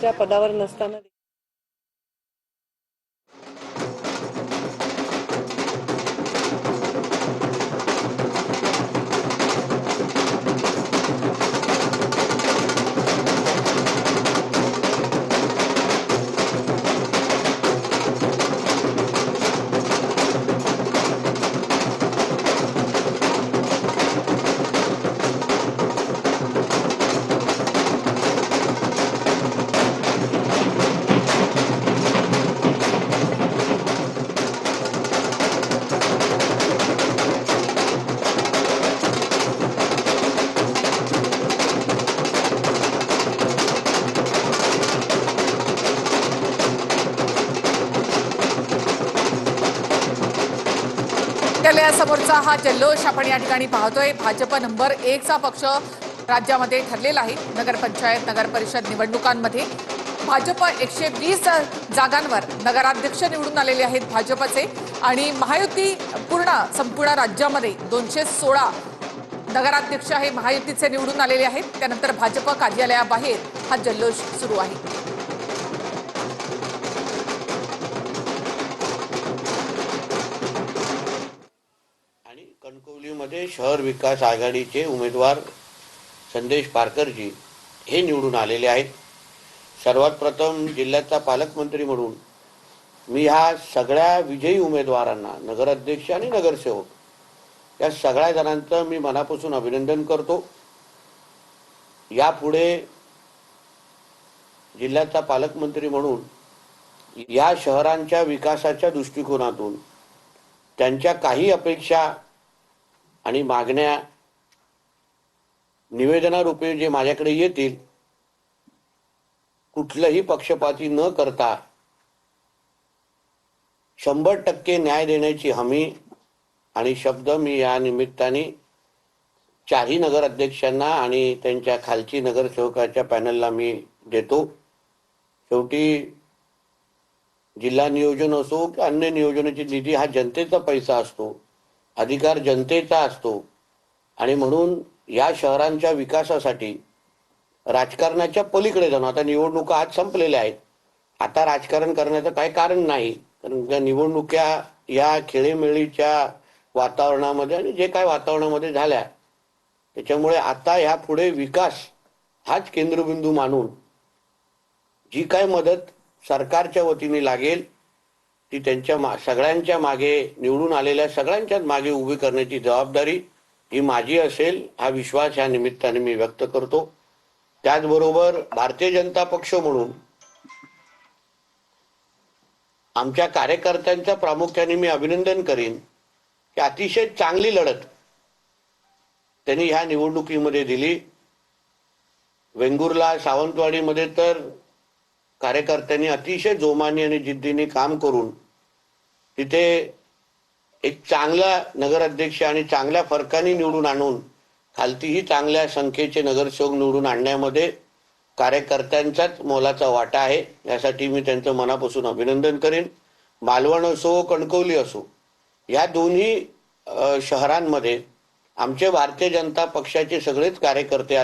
च्या पदावर नसताना समोरचा हा जल्लोष आपण या ठिकाणी पाहतोय। भाजप नंबर 1 चा पक्ष राज्यामध्ये ठरलेला आहे। नगरपंचायत नगर परिषद निवडणुकांमध्ये भाजप 120 जागांवर नगराध्यक्ष निवडून आलेले आहेत भाजपचे, आणि महायुती संपूर्ण राज्यामध्ये 216 नगराध्यक्ष हे महायुतीचे निवडून आलेले आहेत। त्यानंतर भाजप कार्यालयाबाहेर हा जल्लोष सुरू आहे। कणकवलीमध्ये शहर विकास आघाडीचे उमेदवार संदेश पारकरजी हे निवडून आलेले आहेत। सर्वात प्रथम जिल्ह्याचा पालकमंत्री म्हणून मी ह्या सगळ्या विजयी उमेदवारांना, नगराध्यक्ष आणि नगरसेवक या सगळ्या जणांचं मी मनापासून अभिनंदन करतो। यापुढे जिल्ह्याचा पालकमंत्री म्हणून या शहरांच्या विकासाच्या दृष्टिकोनातून त्यांच्या काही अपेक्षा आणि मागण्या निवेदनारूपी जे माझ्याकडे येतील, कुठलंही पक्षपाती न करता 100% न्याय देण्याची हमी आणि शब्द मी या निमित्ताने चारही नगराध्यक्षांना आणि त्यांच्या खालची नगरसेवकाच्या पॅनलला मी देतो। शेवटी जिल्हा नियोजन असो की अन्य नियोजनाची निधी हा जनतेचा पैसा असतो, अधिकार जनतेचा असतो, आणि म्हणून या शहरांच्या विकासासाठी राजकारणाच्या पलीकडे जाऊन, आता निवडणुका आज संपलेल्या आहेत, आता राजकारण करण्याचं काही कारण नाही, कारण त्या निवडणुका या खेळीमेळीच्या वातावरणामध्ये आणि जे काय वातावरणामध्ये झाल्या त्याच्यामुळे आता ह्या पुढे विकास हाच केंद्रबिंदू मानून जी काय मदत सरकारच्या वतीने लागेल ती त्यांच्या सगळ्यांच्या मागे, निवडून आलेल्या सगळ्यांच्याच मागे उभी करण्याची जबाबदारी ही माझी असेल, हा विश्वास या निमित्ताने मी व्यक्त करतो। त्याचबरोबर भारतीय जनता पक्ष म्हणून आमच्या कार्यकर्त्यांच्या प्रामुख्याने मी अभिनंदन करीन की अतिशय चांगली लढत त्यांनी ह्या निवडणुकीमध्ये दिली। वेंगुर्ला, सावंतवाडीमध्ये तर कार्यकर्त्यांनी अतिशय जोमाने आणि जिद्दीने काम करून तिथे एक चांगला नगराध्यक्ष आणि चांगल्या फरकाने निवडून आणून खालतीही चांगल्या संख्येचे नगरसेवक निवडून आणण्यामध्ये कार्यकर्त्यांचाच मोलाचा वाटा आहे। यासाठी मी त्यांचं मनापासून अभिनंदन करेन। मालवण असो, कणकवली असो, या दोन्ही शहरांमध्ये आमचे भारतीय जनता पक्षाचे सगळेच कार्यकर्ते